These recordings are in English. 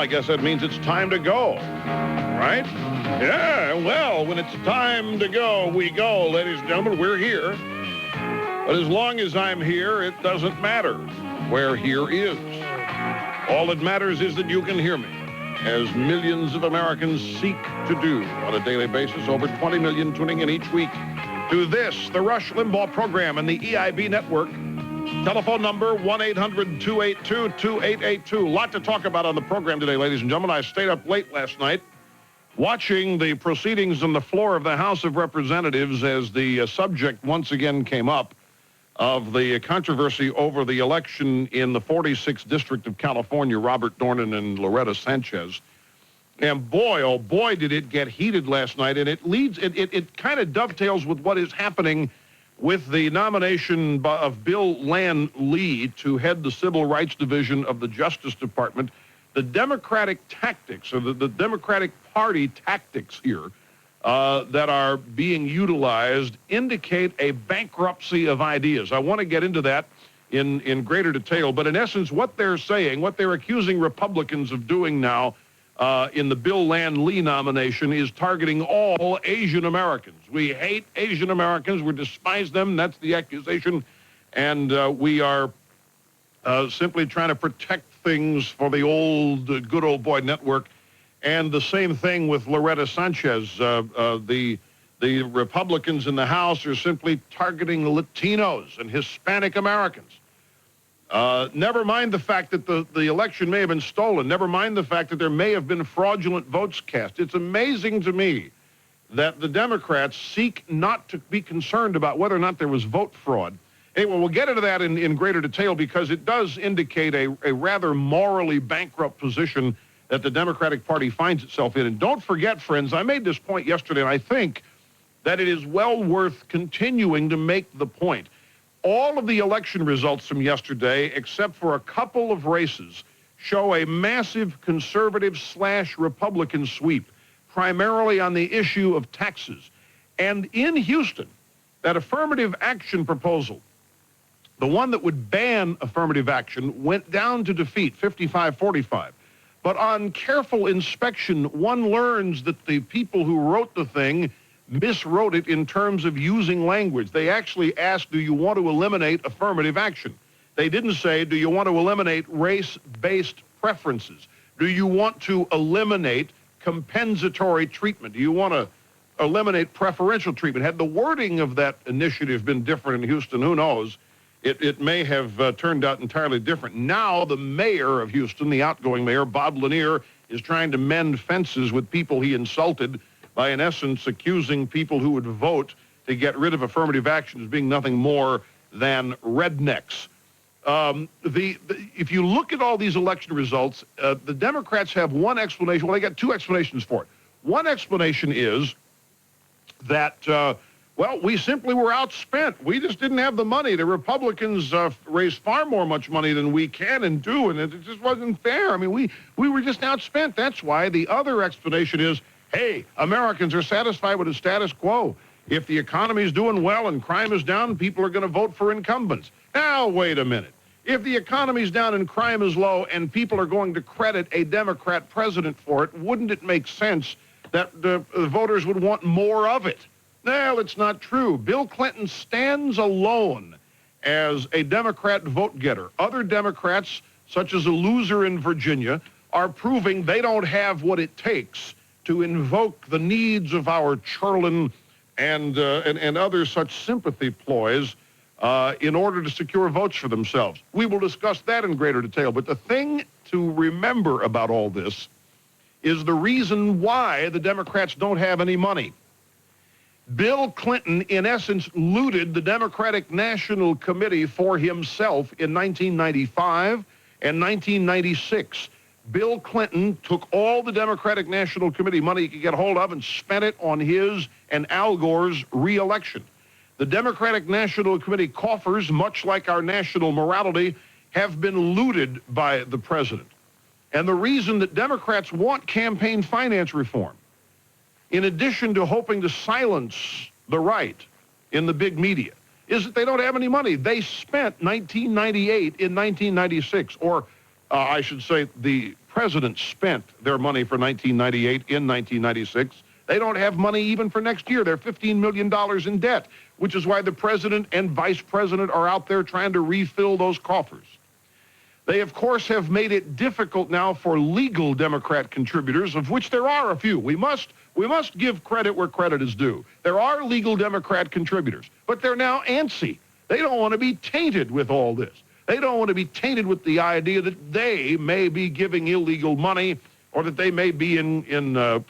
I guess that means it's time to go, right? Yeah, well, when it's time to go, we go, ladies and gentlemen. We're here. But as long as I'm here, it doesn't matter where here is. All that matters is that you can hear me, as millions of Americans seek to do on a daily basis. Over 20 million tuning in each week to this, the Rush Limbaugh program and the EIB network. Telephone number 1-800-282-2882. Lot to talk about on the program today, ladies and gentlemen. I stayed up late last night watching the proceedings on the floor of the House of Representatives as the subject once again came up of the controversy over the election in the 46th District of California, Robert Dornan and Loretta Sanchez. And boy, oh boy, did it get heated last night. And it kind of dovetails with what is happening with the nomination of Bill Land Lee to head the Civil Rights Division of the Justice Department. The Democratic tactics, or the Democratic Party tactics here that are being utilized indicate a bankruptcy of ideas. I want to get into that in greater detail, but in essence, what they're saying, what they're accusing Republicans of doing now in the Bill Land Lee nomination is targeting all Asian Americans. We hate Asian Americans. We despise them. That's the accusation. And we are simply trying to protect things for the good old boy network. And the same thing with Loretta Sanchez. The Republicans in the House are simply targeting Latinos and Hispanic Americans. Never mind the fact that the election may have been stolen. Never mind the fact that there may have been fraudulent votes cast. It's amazing to me that the Democrats seek not to be concerned about whether or not there was vote fraud. Anyway, we'll get into that in greater detail because it does indicate a rather morally bankrupt position that the Democratic Party finds itself in. And don't forget, friends, I made this point yesterday, and I think that it is well worth continuing to make the point. All of the election results from yesterday, except for a couple of races, show a massive conservative/Republican sweep, primarily on the issue of taxes. And in Houston, that affirmative action proposal, the one that would ban affirmative action, went down to defeat, 55-45. But on careful inspection, one learns that the people who wrote the thing miswrote it in terms of using language. They actually asked, do you want to eliminate affirmative action? They didn't say, do you want to eliminate race-based preferences? Do you want to eliminate compensatory treatment? Do you want to eliminate preferential treatment? Had the wording of that initiative been different in Houston, who knows? It may have turned out entirely different. Now the mayor of Houston, the outgoing mayor, Bob Lanier, is trying to mend fences with people he insulted by, in essence, accusing people who would vote to get rid of affirmative action as being nothing more than rednecks. If you look at all these election results, the Democrats have one explanation. Well, they got two explanations for it. One explanation is that, we simply were outspent. We just didn't have the money. The Republicans raised far more much money than we can and do, and it just wasn't fair. I mean, we were just outspent. That's why. The other explanation is, hey, Americans are satisfied with the status quo. If the economy is doing well and crime is down, people are going to vote for incumbents. Now, wait a minute. If the economy is down and crime is low and people are going to credit a Democrat president for it, wouldn't it make sense that the voters would want more of it? Well, it's not true. Bill Clinton stands alone as a Democrat vote getter. Other Democrats, such as a loser in Virginia, are proving they don't have what it takes to invoke the needs of our churlin and other such sympathy ploys in order to secure votes for themselves. We will discuss that in greater detail. But the thing to remember about all this is the reason why the Democrats don't have any money. Bill Clinton, in essence, looted the Democratic National Committee for himself in 1995 and 1996. Bill Clinton took all the Democratic National Committee money he could get hold of and spent it on his and Al Gore's re-election. The Democratic National Committee coffers, much like our national morality, have been looted by the president. And the reason that Democrats want campaign finance reform, in addition to hoping to silence the right in the big media, is that they don't have any money. They spent $1998 in 1996, or I should say the president spent their money for 1998 in 1996. They don't have money even for next year. They're $15 million in debt, which is why the president and vice president are out there trying to refill those coffers. They, of course, have made it difficult now for legal Democrat contributors, of which there are a few. We must give credit where credit is due. There are legal Democrat contributors, but they're now antsy. They don't want to be tainted with all this. They don't want to be tainted with the idea that they may be giving illegal money or that they may be in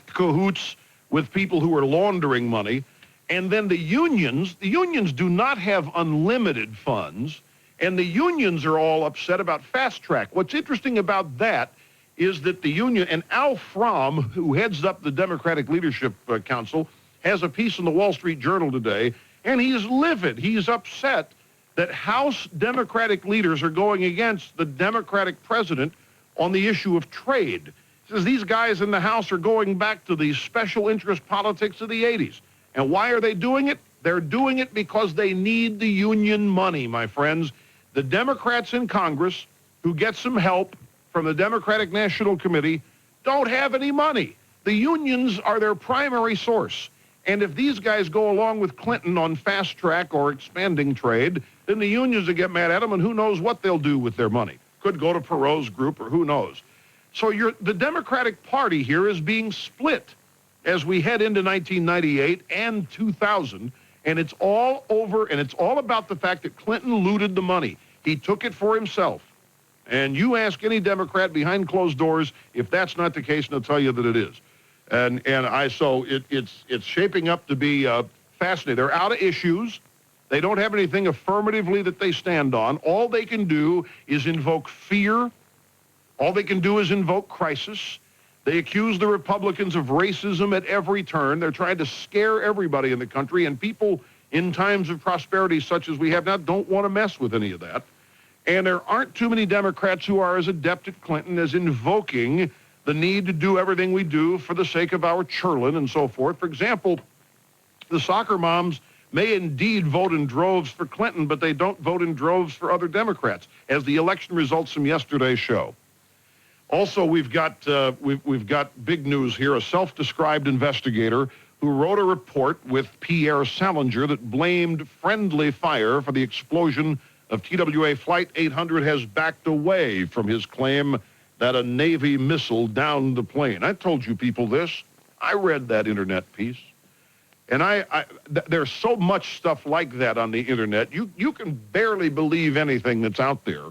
cahoots with people who are laundering money. And then the unions do not have unlimited funds, and the unions are all upset about fast track. What's interesting about that is that the union, and Al Fromm, who heads up the Democratic Leadership Council, has a piece in the Wall Street Journal today, and he's livid. He's upset that House Democratic leaders are going against the Democratic president on the issue of trade. He says these guys in the House are going back to the special interest politics of the 80s. And why are they doing it? They're doing it because they need the union money, my friends. The Democrats in Congress, who get some help from the Democratic National Committee, don't have any money. The unions are their primary source. And if these guys go along with Clinton on fast track or expanding trade, then the unions will get mad at them, and who knows what they'll do with their money. Could go to Perot's group, or who knows. So the Democratic Party here is being split as we head into 1998 and 2000, and it's all over, and it's all about the fact that Clinton looted the money. He took it for himself. And you ask any Democrat behind closed doors if that's not the case, and they'll tell you that it is. So it's shaping up to be fascinating. They're out of issues. They don't have anything affirmatively that they stand on. All they can do is invoke fear. All they can do is invoke crisis. They accuse the Republicans of racism at every turn. They're trying to scare everybody in the country, and people in times of prosperity such as we have now don't want to mess with any of that. And there aren't too many Democrats who are as adept at Clinton as invoking the need to do everything we do for the sake of our children and so forth. For example, the soccer moms may indeed vote in droves for Clinton, but they don't vote in droves for other Democrats, as the election results from yesterday's show. Also, we've got big news here. A self-described investigator who wrote a report with Pierre Salinger that blamed friendly fire for the explosion of TWA Flight 800 has backed away from his claim that a Navy missile downed the plane. I told you people this. I read that internet piece. And there's so much stuff like that on the internet. You can barely believe anything that's out there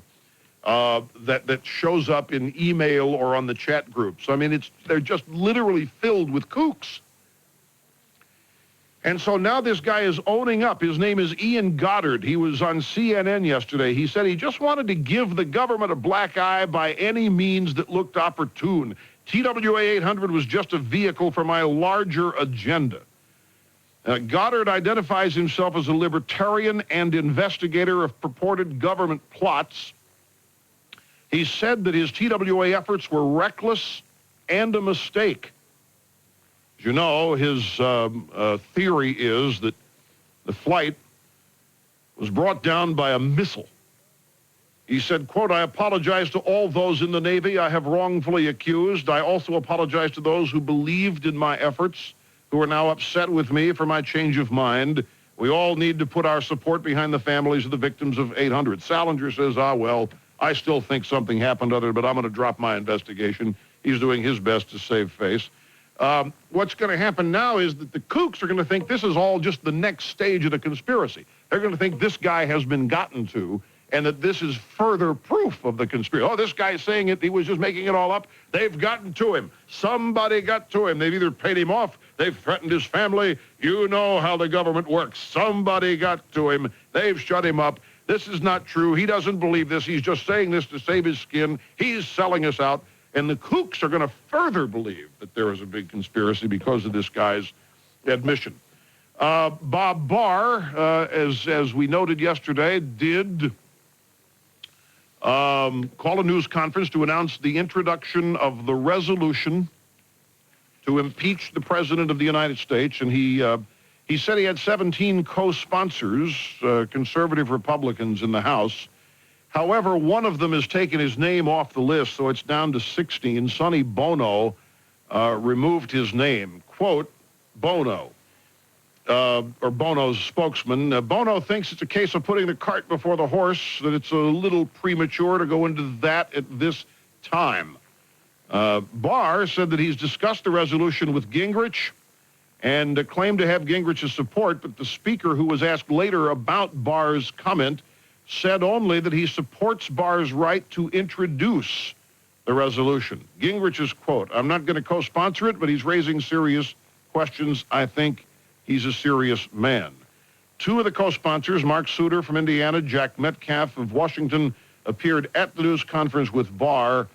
that shows up in email or on the chat groups. I mean, they're just literally filled with kooks. And so now this guy is owning up. His name is Ian Goddard. He was on CNN yesterday. He said he just wanted to give the government a black eye by any means that looked opportune. TWA 800 was just a vehicle for my larger agenda. Goddard identifies himself as a libertarian and investigator of purported government plots. He said that his TWA efforts were reckless and a mistake. As you know, his theory is that the flight was brought down by a missile. He said, quote, I apologize to all those in the Navy I have wrongfully accused. I also apologize to those who believed in my efforts, who are now upset with me for my change of mind. We all need to put our support behind the families of the victims of 800. Salinger says, well, I still think something happened other, but I'm going to drop my investigation. He's doing his best to save face. What's going to happen now is that the kooks are going to think this is all just the next stage of the conspiracy. They're going to think this guy has been gotten to, and that this is further proof of the conspiracy. Oh, this guy's saying it. He was just making it all up. They've gotten to him. Somebody got to him. They've either paid him off. They've threatened his family. You know how the government works. Somebody got to him. They've shut him up. This is not true. He doesn't believe this. He's just saying this to save his skin. He's selling us out. And the kooks are going to further believe that there is a big conspiracy because of this guy's admission. Bob Barr, as we noted yesterday, did call a news conference to announce the introduction of the resolution to impeach the President of the United States. And he said he had 17 co-sponsors, conservative Republicans in the House. However, one of them has taken his name off the list, so it's down to 16. Sonny Bono removed his name. Quote, Bono, or Bono's spokesman, Bono thinks it's a case of putting the cart before the horse, that it's a little premature to go into that at this time. Barr said that he's discussed the resolution with Gingrich and claimed to have Gingrich's support, but the speaker, who was asked later about Barr's comment, said only that he supports Barr's right to introduce the resolution. Gingrich's quote, I'm not going to co-sponsor it, but he's raising serious questions. I think he's a serious man. Two of the co-sponsors, Mark Souter from Indiana, Jack Metcalf of Washington, appeared at the news conference with Barr,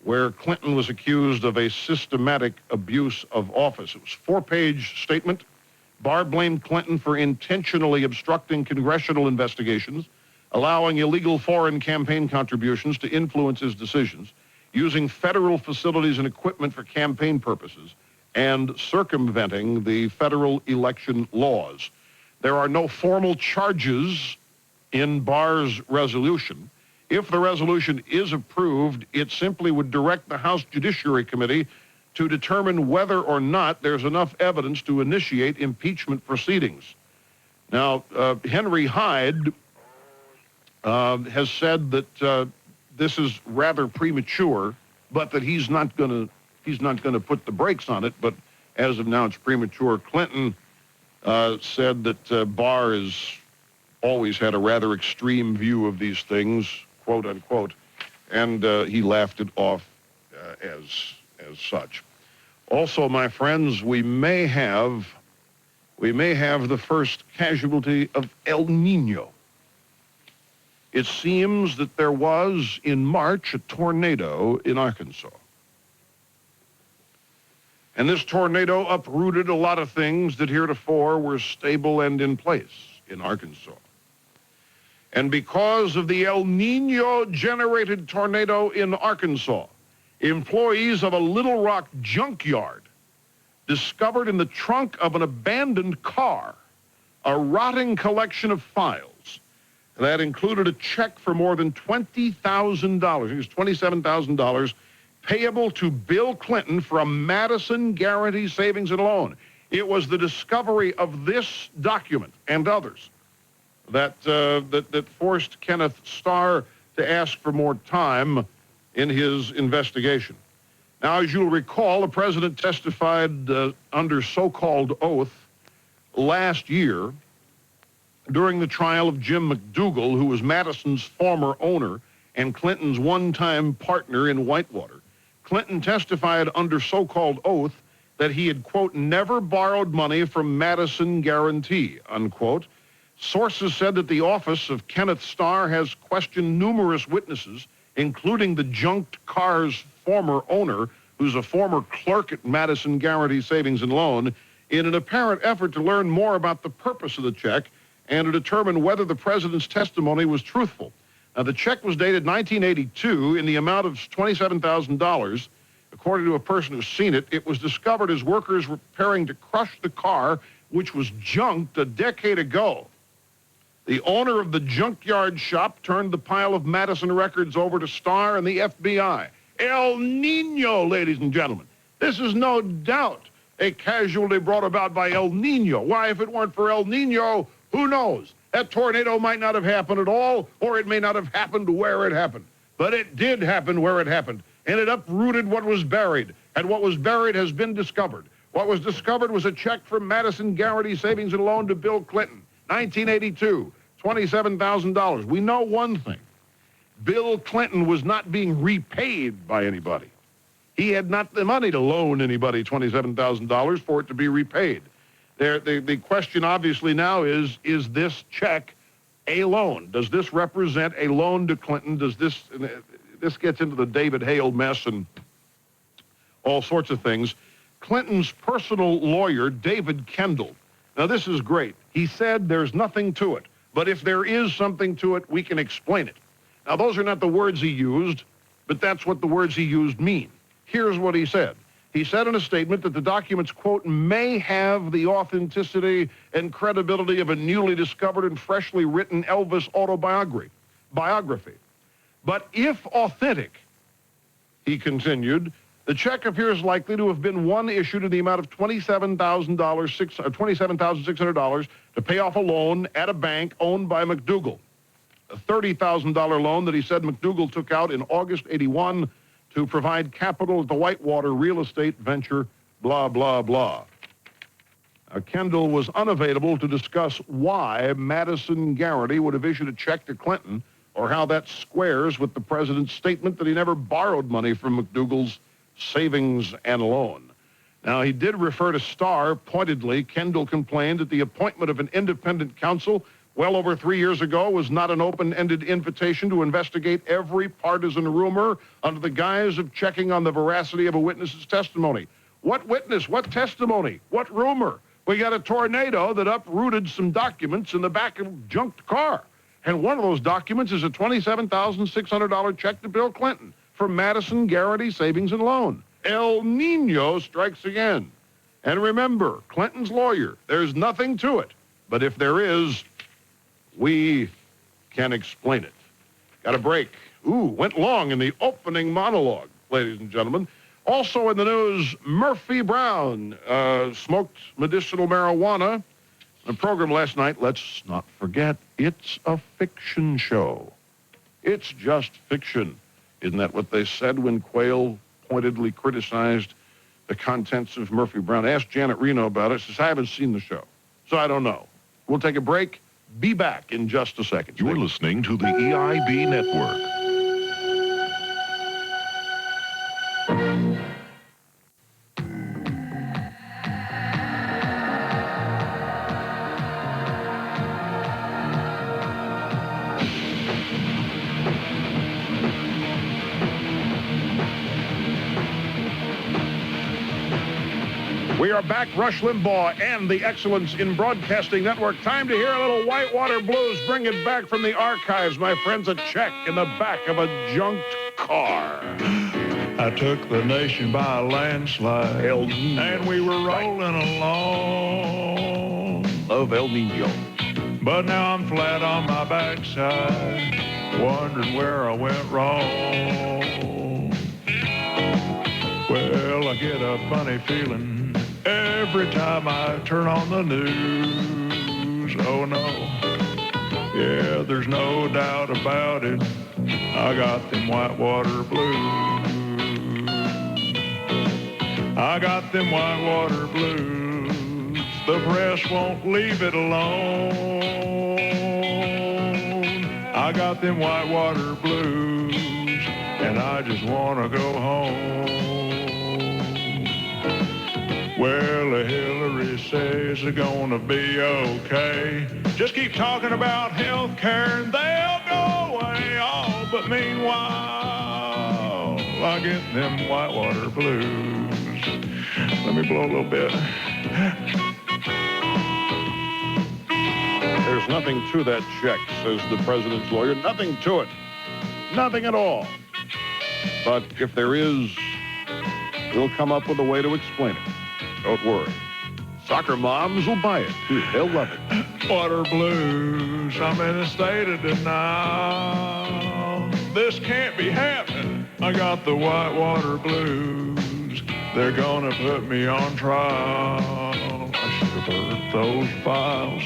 where Clinton was accused of a systematic abuse of office. It was a 4-page statement. Barr blamed Clinton for intentionally obstructing congressional investigations, allowing illegal foreign campaign contributions to influence his decisions, using federal facilities and equipment for campaign purposes, and circumventing the federal election laws. There are no formal charges in Barr's resolution. If the resolution is approved, it simply would direct the House Judiciary Committee to determine whether or not there's enough evidence to initiate impeachment proceedings. Now, Henry Hyde has said that this is rather premature, but that he's not going to put the brakes on it. But as of now, it's premature. Clinton said that Barr has always had a rather extreme view of these things, quote unquote, and he laughed it off as such. Also, my friends, we may have the first casualty of El Nino. It seems that there was, in March, a tornado in Arkansas. And this tornado uprooted a lot of things that heretofore were stable and in place in Arkansas. And because of the El Nino-generated tornado in Arkansas, employees of a Little Rock junkyard discovered in the trunk of an abandoned car a rotting collection of files that included a check for more than $20,000, it was $27,000, payable to Bill Clinton from Madison Guaranty Savings and Loan. It was the discovery of this document and others that forced Kenneth Starr to ask for more time in his investigation. Now, as you'll recall, the president testified under so-called oath last year during the trial of Jim McDougal, who was Madison's former owner and Clinton's one-time partner in Whitewater. Clinton testified under so-called oath that he had, quote, never borrowed money from Madison Guaranty, unquote. Sources said that the office of Kenneth Starr has questioned numerous witnesses, including the junked car's former owner, who's a former clerk at Madison Guaranty Savings and Loan, in an apparent effort to learn more about the purpose of the check and to determine whether the president's testimony was truthful. Now, the check was dated 1982 in the amount of $27,000. According to a person who's seen it, it was discovered as workers were preparing to crush the car, which was junked a decade ago. The owner of the junkyard shop turned the pile of Madison records over to Starr and the FBI. El Nino, ladies and gentlemen. This is no doubt a casualty brought about by El Nino. Why, if it weren't for El Nino, who knows? That tornado might not have happened at all, or it may not have happened where it happened. But it did happen where it happened, and it uprooted what was buried, and what was buried has been discovered. What was discovered was a check from Madison Guaranty Savings and Loan to Bill Clinton, 1982, $27,000. We know one thing. Bill Clinton was not being repaid by anybody. He had not the money to loan anybody $27,000 for it to be repaid. The question obviously now is this check a loan? Does this represent a loan to Clinton? Does this gets into the David Hale mess and all sorts of things. Clinton's personal lawyer, David Kendall, now this is great. He said there's nothing to it, but if there is something to it, we can explain it. Now, those are not the words he used, but that's what the words he used mean. Here's what he said. He said in a statement that the documents, quote, may have the authenticity and credibility of a newly discovered and freshly written Elvis biography. But if authentic, he continued, the check appears likely to have been one issued in the amount of $27,600 to pay off a loan at a bank owned by McDougal. A $30,000 loan that he said McDougal took out in August '81 to provide capital at the Whitewater real estate venture, blah, blah, blah. Kendall was unavailable to discuss why Madison Garrity would have issued a check to Clinton or how that squares with the president's statement that he never borrowed money from McDougal's savings and loan. Now, he did refer to Starr pointedly. Kendall complained that the appointment of an independent counsel well over 3 years ago was not an open-ended invitation to investigate every partisan rumor under the guise of checking on the veracity of a witness's testimony. What witness? What testimony? What rumor? We got a tornado that uprooted some documents in the back of a junked car. And one of those documents is a $27,600 check to Bill Clinton from Madison Garrity Savings and Loan. El Nino strikes again. And remember, Clinton's lawyer, there's nothing to it. But if there is, we can explain it. Got a break. Went long in the opening monologue, ladies and gentlemen. Also in the news, Murphy Brown smoked medicinal marijuana. The program last night, let's not forget, it's a fiction show. It's just fiction. Isn't that what they said when Quayle pointedly criticized the contents of Murphy Brown? Asked Janet Reno about it. Says, I haven't seen the show, so I don't know. We'll take a break. Be back in just a second. You're listening to the EIB Network. We are back, Rush Limbaugh and the Excellence in Broadcasting Network. Time to hear a little Whitewater Blues. Bring it back from the archives, my friends. A check in the back of a junked car. I took the nation by a landslide, and we were rolling along. Love El Nino. But now I'm flat on my backside, wondering where I went wrong. Well, I get a funny feeling every time I turn on the news. Oh no, yeah, there's no doubt about it, I got them Whitewater Blues. I got them Whitewater Blues. The press won't leave it alone. I got them Whitewater Blues, and I just want to go home. Well, Hillary says they're gonna be okay. Just keep talking about health care and they'll go away. Oh, but meanwhile, I get them Whitewater Blues. Let me blow a little bit. There's nothing to that check, says the president's lawyer. Nothing to it. Nothing at all. But if there is, we'll come up with a way to explain it. Don't worry. Soccer moms will buy it, too. They'll love it. Water Blues, I'm in a state of denial. This can't be happening. I got the Whitewater Blues. They're gonna put me on trial. I should have burnt those files.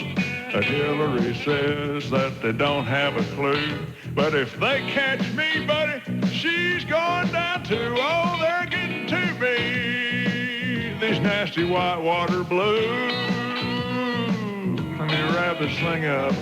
Hillary says that they don't have a clue. But if they catch me, buddy, she's going down too. Oh, they're getting to me. These nasty Whitewater Blues. Let me wrap this thing up.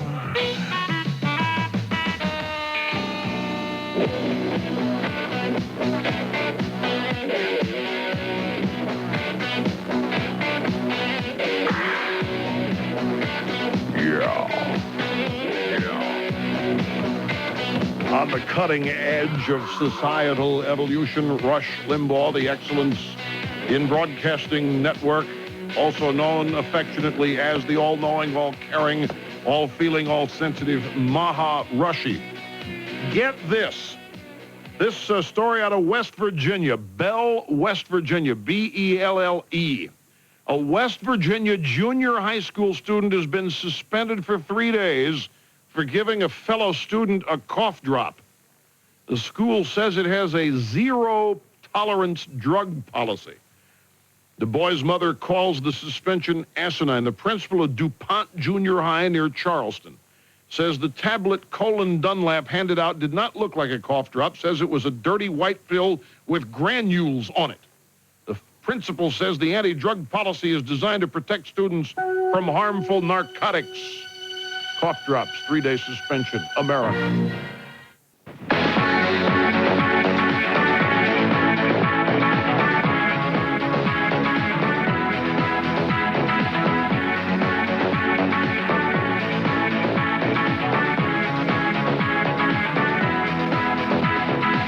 On the cutting edge of societal evolution, Rush Limbaugh, the Excellence in Broadcasting Network, also known affectionately as the all-knowing, all-caring, all-feeling, all-sensitive Maha Rushy. Get this. This story out of West Virginia, Belle, West Virginia, Belle. A West Virginia junior high school student has been suspended for 3 days for giving a fellow student a cough drop. The school says it has a zero-tolerance drug policy. The boy's mother calls the suspension asinine. The principal of DuPont Junior High near Charleston says the tablet Colin Dunlap handed out did not look like a cough drop, says it was a dirty white pill with granules on it. The principal says the anti-drug policy is designed to protect students from harmful narcotics. Cough drops, 3-day suspension. America.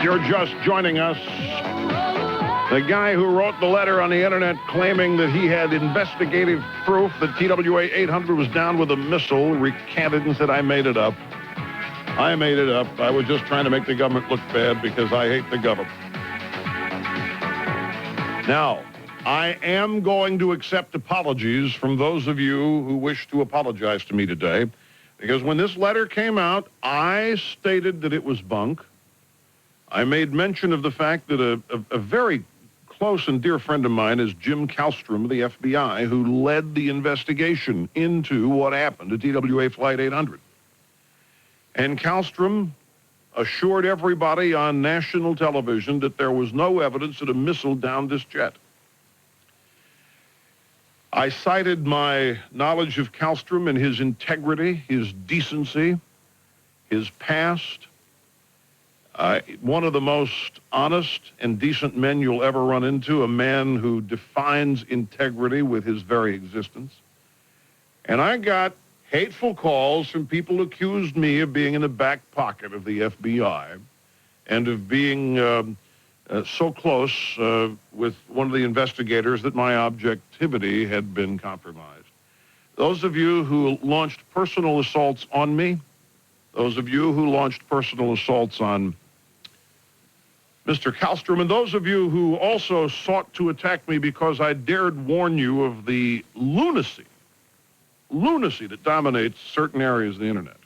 You're just joining us. The guy who wrote the letter on the internet claiming that he had investigative proof that TWA 800 was down with a missile recanted and said, I made it up. I made it up. I was just trying to make the government look bad because I hate the government. Now, I am going to accept apologies from those of you who wish to apologize to me today, because when this letter came out, I stated that it was bunk. I made mention of the fact that a very close and dear friend of mine is Jim Kallstrom of the FBI, who led the investigation into what happened to TWA Flight 800. And Kallstrom assured everybody on national television that there was no evidence that a missile downed this jet. I cited my knowledge of Kallstrom and his integrity, his decency, his past. One of the most honest and decent men you'll ever run into, a man who defines integrity with his very existence. And I got hateful calls from people who accused me of being in the back pocket of the FBI and of being so close with one of the investigators that my objectivity had been compromised. Those of you who launched personal assaults on me, those of you who launched personal assaults on Mr. Kallstrom, and those of you who also sought to attack me because I dared warn you of the lunacy that dominates certain areas of the internet.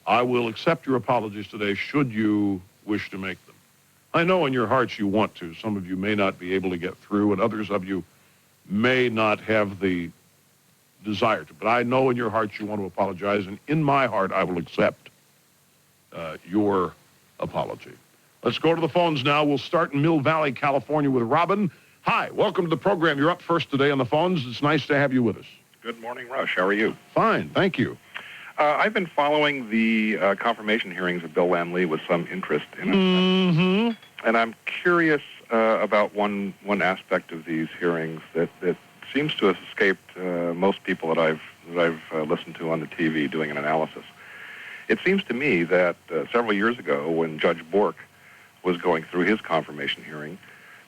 I will accept your apologies today should you wish to make them. I know in your hearts you want to. Some of you may not be able to get through, and others of you may not have the desire to. But I know in your hearts you want to apologize, and in my heart I will accept your apology. Let's go to the phones now. We'll start in Mill Valley, California with Robin. Hi, welcome to the program. You're up first today on the phones. It's nice to have you with us. Good morning, Rush. How are you? Fine, thank you. I've been following the confirmation hearings of Bill Lam Lee with some interest in it. Mm-hmm. And I'm curious about one aspect of these hearings that seems to have escaped most people that I've listened to on the TV doing an analysis. It seems to me that several years ago when Judge Bork was going through his confirmation hearing,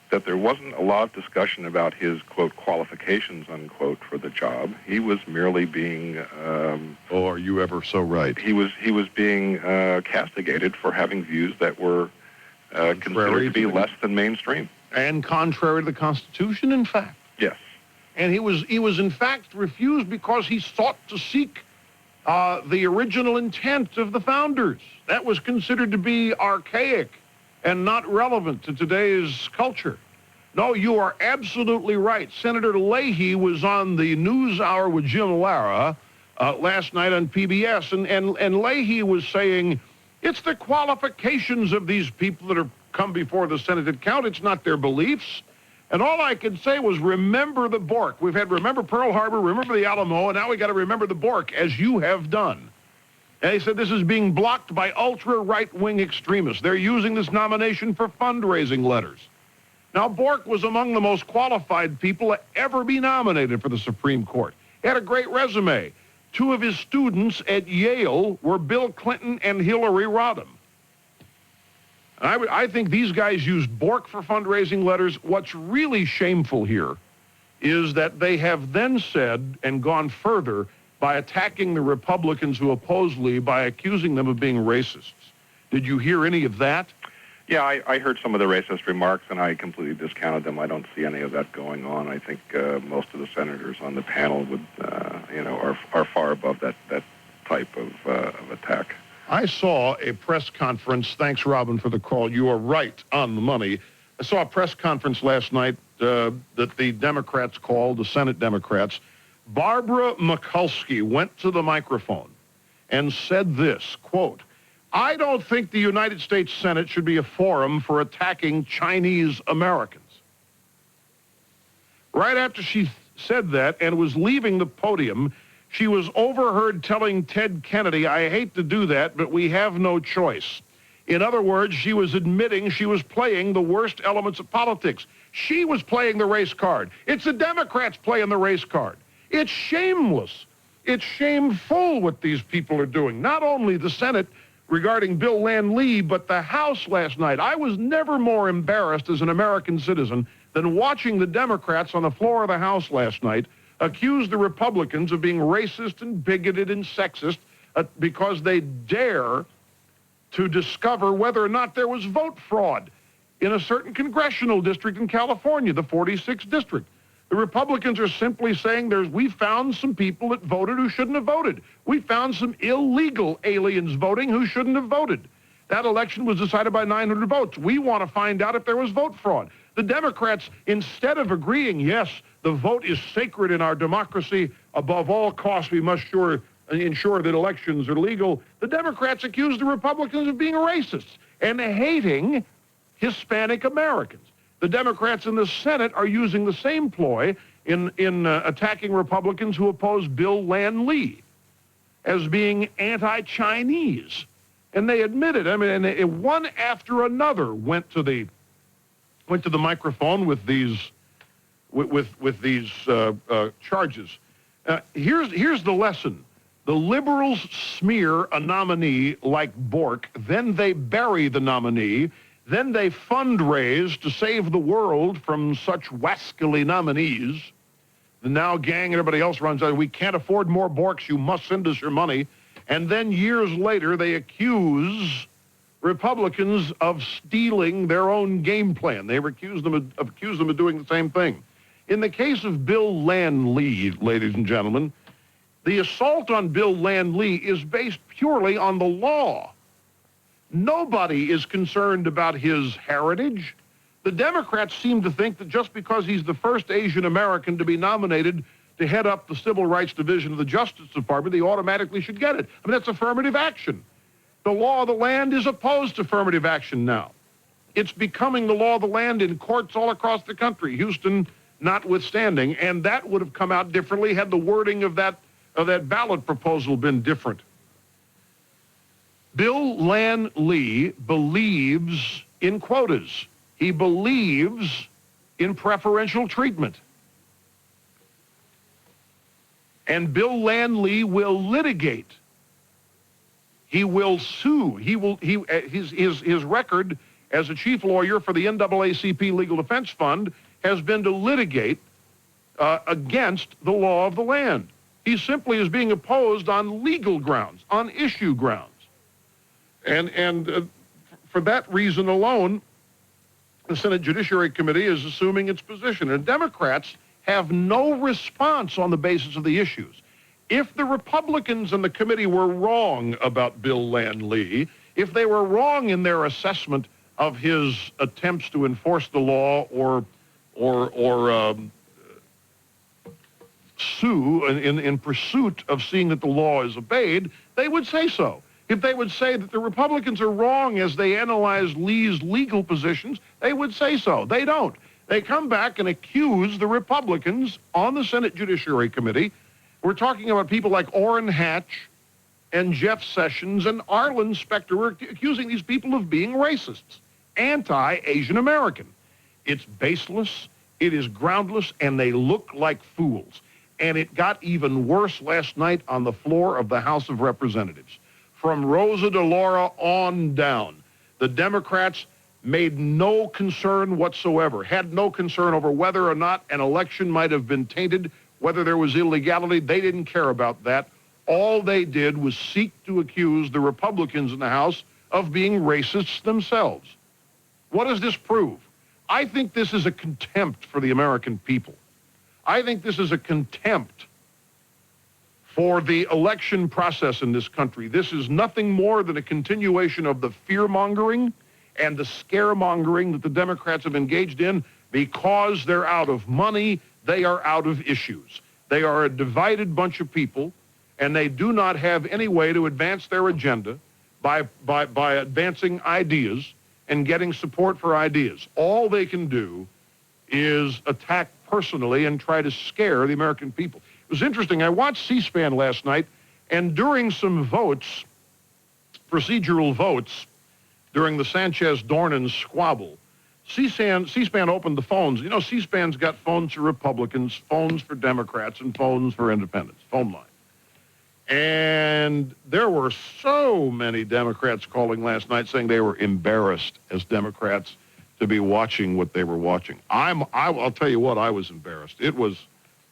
that there wasn't a lot of discussion about his, quote, qualifications, unquote, for the job. He was merely being... oh, are you ever so right? He was being castigated for having views that were considered to be less than mainstream. And contrary to the Constitution, in fact. Yes. And he was in fact refused because he sought to seek the original intent of the founders. That was considered to be archaic and not relevant to today's culture. No, you are absolutely right. Senator Leahy was on the News Hour with Jim Lara last night on PBS, and Leahy was saying, it's the qualifications of these people that have come before the Senate that count. It's not their beliefs. And all I could say was, remember the Bork. We've had remember Pearl Harbor, remember the Alamo, and now we got to remember the Bork, as you have done. And he said this is being blocked by ultra-right-wing extremists. They're using this nomination for fundraising letters. Now, Bork was among the most qualified people to ever be nominated for the Supreme Court. He had a great resume. Two of his students at Yale were Bill Clinton and Hillary Rodham. I think these guys used Bork for fundraising letters. What's really shameful here is that they have then said and gone further by attacking the Republicans who oppose Lee by accusing them of being racists. Did you hear any of that? Yeah, I heard some of the racist remarks, and I completely discounted them. I don't see any of that going on. I think most of the senators on the panel would, are far above that type of attack. I saw a press conference. Thanks, Robin, for the call. You are right on the money. I saw a press conference last night that the Democrats called, the Senate Democrats. Barbara Mikulski went to the microphone and said this, quote, "I don't think the United States Senate should be a forum for attacking Chinese Americans." Right after she said that and was leaving the podium, she was overheard telling Ted Kennedy, "I hate to do that, but we have no choice." In other words, she was admitting she was playing the worst elements of politics. She was playing the race card. It's the Democrats playing the race card. It's shameless. It's shameful what these people are doing. Not only the Senate regarding Bill Land Lee, but the House last night. I was never more embarrassed as an American citizen than watching the Democrats on the floor of the House last night accuse the Republicans of being racist and bigoted and sexist because they dare to discover whether or not there was vote fraud in a certain congressional district in California, the 46th district. The Republicans are simply saying we found some people that voted who shouldn't have voted. We found some illegal aliens voting who shouldn't have voted. That election was decided by 900 votes. We want to find out if there was vote fraud. The Democrats, instead of agreeing, yes, the vote is sacred in our democracy, above all costs we must ensure that elections are legal, the Democrats accuse the Republicans of being racists and hating Hispanic Americans. The Democrats in the Senate are using the same ploy in attacking Republicans who oppose Bill Land Lee as being anti-Chinese. And they admit it. I mean, and one after another went to the microphone with these charges. Here's the lesson. The liberals smear a nominee like Bork, then they bury the nominee, then they fundraise to save the world from such wascally nominees. The Now gang and everybody else runs out. We can't afford more Borks. You must send us your money. And then years later, they accuse Republicans of stealing their own game plan. They accuse them of doing the same thing. In the case of Bill Land Lee, ladies and gentlemen, the assault on Bill Land Lee is based purely on the law. Nobody is concerned about his heritage. The Democrats seem to think that just because he's the first Asian American to be nominated to head up the Civil Rights Division of the Justice Department, they automatically should get it. I mean, that's affirmative action. The law of the land is opposed to affirmative action now. It's becoming the law of the land in courts all across the country, Houston notwithstanding, and that would have come out differently had the wording of that ballot proposal been different. Bill Land Lee believes in quotas. He believes in preferential treatment. And Bill Land Lee will litigate. He will sue. His record as a chief lawyer for the NAACP Legal Defense Fund has been to litigate against the law of the land. He simply is being opposed on legal grounds, on issue grounds. And for that reason alone, the Senate Judiciary Committee is assuming its position. And Democrats have no response on the basis of the issues. If the Republicans in the committee were wrong about Bill Land Lee, if they were wrong in their assessment of his attempts to enforce the law or sue in pursuit of seeing that the law is obeyed, they would say so. If they would say that the Republicans are wrong as they analyze Lee's legal positions, they would say so. They don't. They come back and accuse the Republicans on the Senate Judiciary Committee. We're talking about people like Orrin Hatch and Jeff Sessions and Arlen Specter. We're accusing these people of being racists, anti-Asian American. It's baseless, it is groundless, and they look like fools. And it got even worse last night on the floor of the House of Representatives. From Rosa DeLauro on down, the Democrats made no concern whatsoever, had no concern over whether or not an election might have been tainted, whether there was illegality. They didn't care about that. All they did was seek to accuse the Republicans in the House of being racists themselves. What does this prove? I think this is a contempt for the American people. I think this is a contempt for the election process in this country. This is nothing more than a continuation of the fear-mongering and the scaremongering that the Democrats have engaged in. Because they're out of money, they are out of issues. They are a divided bunch of people, and they do not have any way to advance their agenda by advancing ideas and getting support for ideas. All they can do is attack personally and try to scare the American people. It was interesting. I watched C-SPAN last night, and during some votes, procedural votes, during the Sanchez-Dornan squabble, C-SPAN opened the phones. You know, C-SPAN's got phones for Republicans, phones for Democrats, and phones for independents, phone line. And there were so many Democrats calling last night saying they were embarrassed as Democrats to be watching what they were watching. I'll tell you what, I was embarrassed. It was,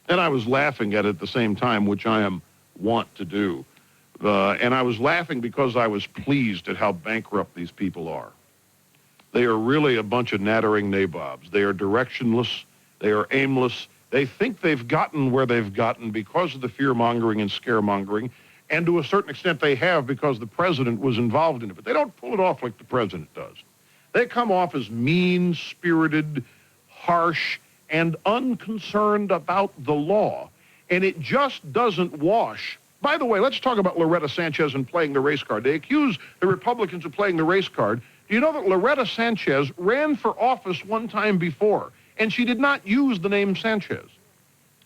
and I was laughing at it at the same time, which I am wont to do. And I was laughing because I was pleased at how bankrupt these people are. They are really a bunch of nattering nabobs. They are directionless. They are aimless. They think they've gotten where they've gotten because of the fear-mongering and scaremongering, and to a certain extent they have because the president was involved in it. But they don't pull it off like the president does. They come off as mean-spirited, harsh, and unconcerned about the law, and it just doesn't wash. By the way, let's talk about Loretta Sanchez and playing the race card. They accuse the Republicans of playing the race card. Do you know that Loretta Sanchez ran for office one time before, and she did not use the name Sanchez?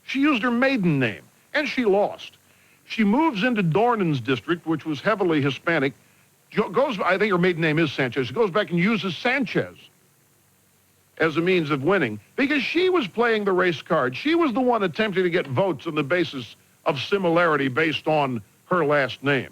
She used her maiden name, and she lost. She moves into Dornan's district, which was heavily Hispanic. I think her maiden name is Sanchez. She goes back and uses Sanchez as a means of winning because she was playing the race card. She was the one attempting to get votes on the basis of similarity based on her last name.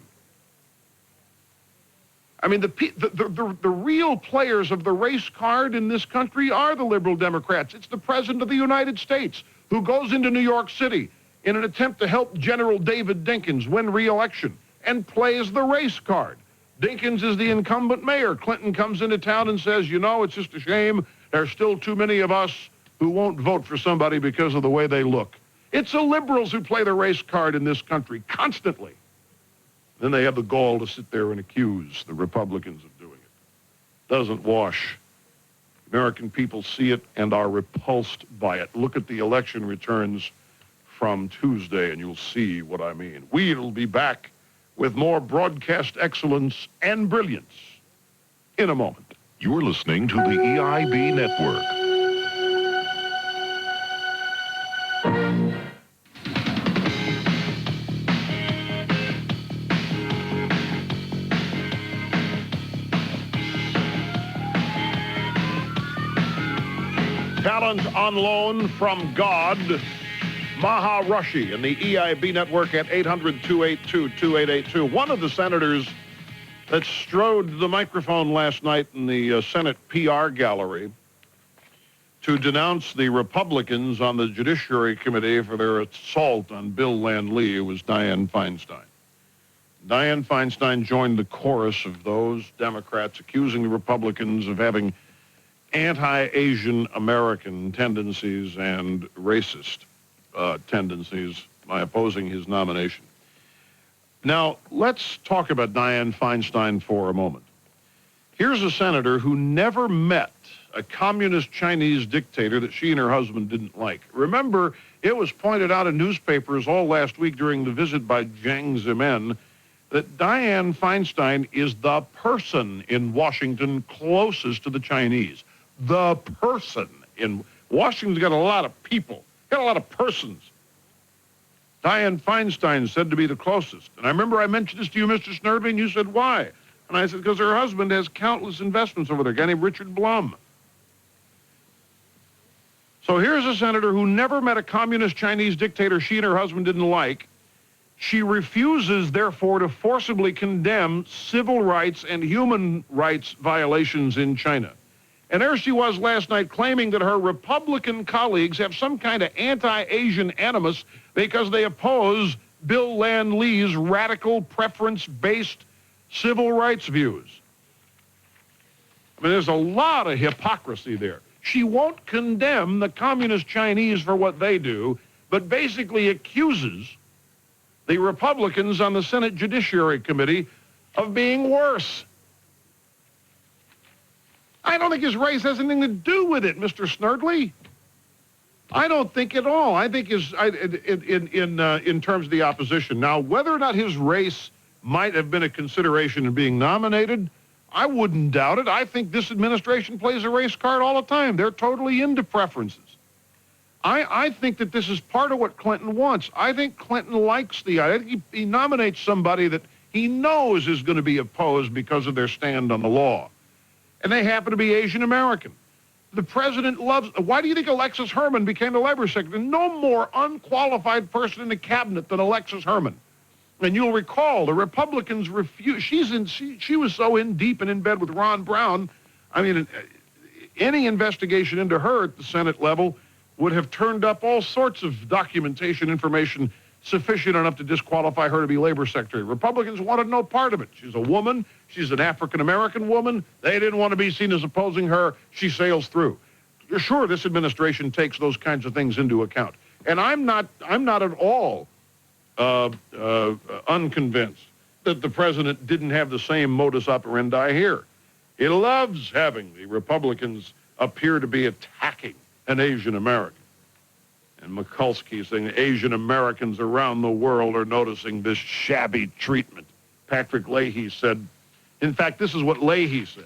I mean, the real players of the race card in this country are the liberal Democrats. It's the President of the United States who goes into New York City in an attempt to help General David Dinkins win re-election and plays the race card. Dinkins is the incumbent mayor. Clinton comes into town and says, you know, it's just a shame. There's still too many of us who won't vote for somebody because of the way they look. It's the liberals who play the race card in this country constantly. Then they have the gall to sit there and accuse the Republicans of doing it. Doesn't wash. American people see it and are repulsed by it. Look at the election returns from Tuesday and you'll see what I mean. We'll be back with more broadcast excellence and brilliance in a moment. You're listening to the EIB Network. Talent on loan from God, Maha Rushy and the EIB network at 800-282-2882. One of the senators that strode the microphone last night in the Senate PR gallery to denounce the Republicans on the Judiciary Committee for their assault on Bill Land-Lee was Dianne Feinstein. Dianne Feinstein joined the chorus of those Democrats accusing the Republicans of having anti-Asian American tendencies and racist tendencies by opposing his nomination. Now, let's talk about Dianne Feinstein for a moment. Here's a senator who never met a communist Chinese dictator that she and her husband didn't like. Remember, it was pointed out in newspapers all last week during the visit by Jiang Zemin that Dianne Feinstein is the person in Washington closest to the Chinese. The person in Washington's got a lot of people, got a lot of persons. Dianne Feinstein said to be the closest. And I remember I mentioned this to you, Mr. Snerdley, and you said, why? And I said, because her husband has countless investments over there, a guy named Richard Blum. So here's a senator who never met a communist Chinese dictator she and her husband didn't like. She refuses, therefore, to forcibly condemn civil rights and human rights violations in China. And there she was last night claiming that her Republican colleagues have some kind of anti-Asian animus because they oppose Bill Land-Lee's radical preference-based civil rights views. I mean, there's a lot of hypocrisy there. She won't condemn the communist Chinese for what they do, but basically accuses the Republicans on the Senate Judiciary Committee of being worse. I don't think his race has anything to do with it, Mr. Snerdley. I don't think at all. I think in terms of the opposition. Now, whether or not his race might have been a consideration in being nominated, I wouldn't doubt it. I think this administration plays a race card all the time. They're totally into preferences. I think that this is part of what Clinton wants. I think Clinton likes the idea. He nominates somebody that he knows is going to be opposed because of their stand on the law. And they happen to be Asian American. The president loves... Why do you think Alexis Herman became the labor secretary? No more unqualified person in the cabinet than Alexis Herman. And you'll recall the Republicans refused... She was so in deep and in bed with Ron Brown. I mean, any investigation into her at the Senate level would have turned up all sorts of documentation, information sufficient enough to disqualify her to be labor secretary. Republicans wanted no part of it. She's a woman. She's an African-American woman. They didn't want to be seen as opposing her. She sails through. Sure, this administration takes those kinds of things into account. And I'm not at all unconvinced that the president didn't have the same modus operandi here. He loves having the Republicans appear to be attacking an Asian American. And Mikulski saying Asian Americans around the world are noticing this shabby treatment. Patrick Leahy said, in fact, this is what Leahy said.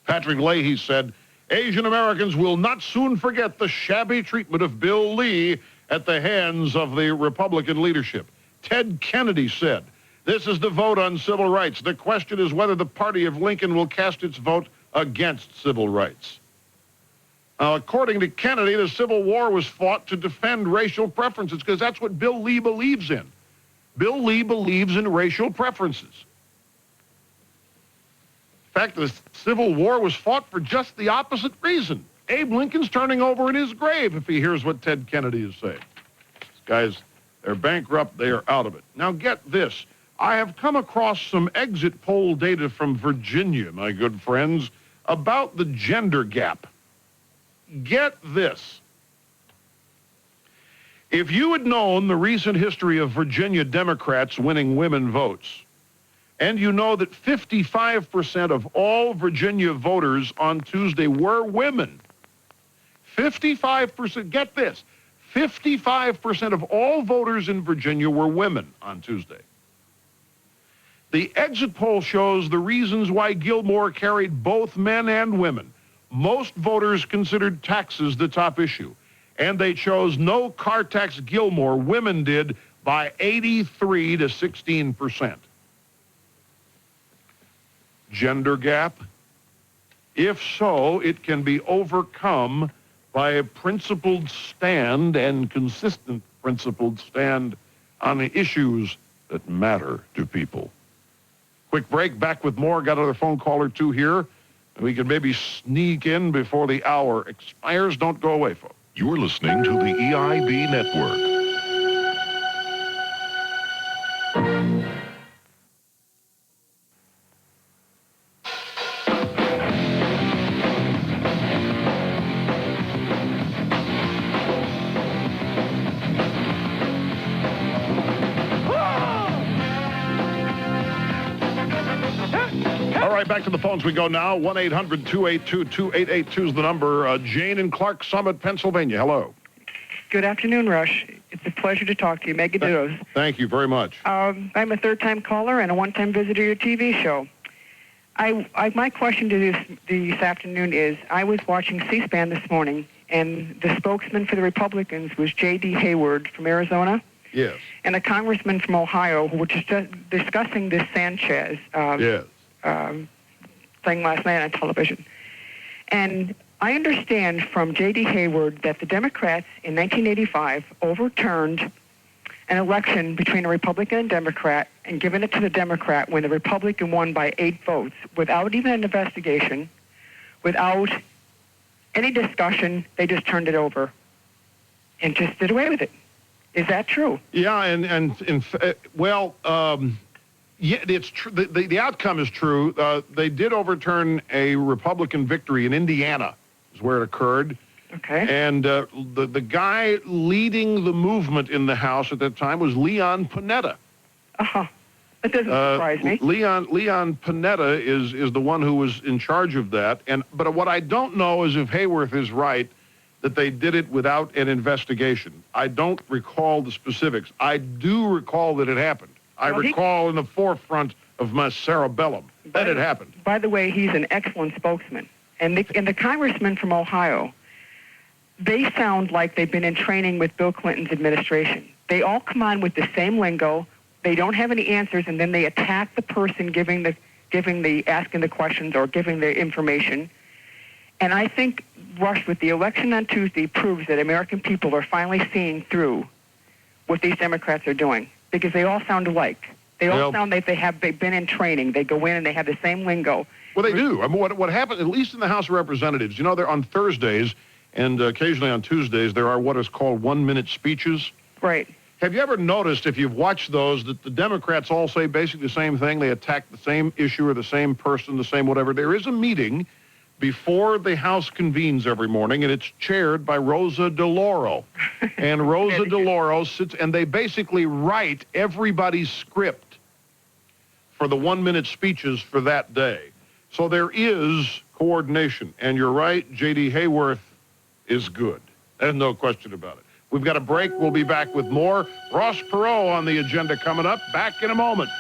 Patrick Leahy said, Asian Americans will not soon forget the shabby treatment of Bill Lee at the hands of the Republican leadership. Ted Kennedy said, this is the vote on civil rights. The question is whether the party of Lincoln will cast its vote against civil rights. Now, according to Kennedy, the Civil War was fought to defend racial preferences because that's what Bill Lee believes in. Bill Lee believes in racial preferences. In fact, the Civil War was fought for just the opposite reason. Abe Lincoln's turning over in his grave if he hears what Ted Kennedy is saying. These guys, they're bankrupt. They are out of it. Now, get this. I have come across some exit poll data from Virginia, my good friends, about the gender gap. Get this. If you had known the recent history of Virginia Democrats winning women votes, and you know that 55% of all Virginia voters on Tuesday were women, 55%, get this, 55% of all voters in Virginia were women on Tuesday. The exit poll shows the reasons why Gilmore carried both men and women. Most voters considered taxes the top issue, and they chose no car tax Gilmore. Women did by 83 to 16%. Gender gap? If so, it can be overcome by a principled stand and consistent principled stand on the issues that matter to people. Quick break, back with more. Got another phone call or two here. We can maybe sneak in before the hour expires. Don't go away, folks. You're listening to the EIB Network. Back to the phones we go now. 1-800-282-2882 is the number. Jane in Clark Summit, Pennsylvania. Hello. Good afternoon, Rush. It's a pleasure to talk to you. Mega dittos. Thank you very much. I'm a third-time caller and a one-time visitor to your TV show. My question to this afternoon is, I was watching C-SPAN this morning, and the spokesman for the Republicans was J.D. Hayward from Arizona. Yes. And a congressman from Ohio who were just discussing this Sanchez yes. Thing last night on television. And I understand from J.D. Hayward that the Democrats in 1985 overturned an election between a Republican and Democrat and given it to the Democrat when the Republican won by 8 votes without even an investigation, without any discussion. They just turned it over and just did away with it. Is that true? Yeah, yeah, it's true. The outcome is true. They did overturn a Republican victory in Indiana, is where it occurred. Okay. And the guy leading the movement in the House at that time was Leon Panetta. Uh-huh. That doesn't surprise me. Leon Panetta is the one who was in charge of that. But what I don't know is if Hayworth is right that they did it without an investigation. I don't recall the specifics. I do recall that it happened. I recall in the forefront of my cerebellum that it happened. By the way, he's an excellent spokesman. And the congressmen from Ohio, they sound like they've been in training with Bill Clinton's administration. They all come on with the same lingo. They don't have any answers, and then they attack the person asking the questions or giving the information. And I think, Rush, with the election on Tuesday proves that American people are finally seeing through what these Democrats are doing, because they all sound alike. They all sound like they've been in training. They go in and they have the same lingo. Well, they do. I mean, what happened, at least in the House of Representatives, they're on Thursdays and occasionally on Tuesdays, there are what is called 1-minute speeches. Right. Have you ever noticed, if you've watched those, that the Democrats all say basically the same thing? They attack the same issue or the same person, the same whatever. There is a meeting before the House convenes every morning, and it's chaired by Rosa DeLauro. And Rosa DeLauro sits, and they basically write everybody's script for the 1-minute speeches for that day. So there is coordination. And you're right, J.D. Hayworth is good. There's no question about it. We've got a break. We'll be back with more. Ross Perot on the agenda coming up. Back in a moment.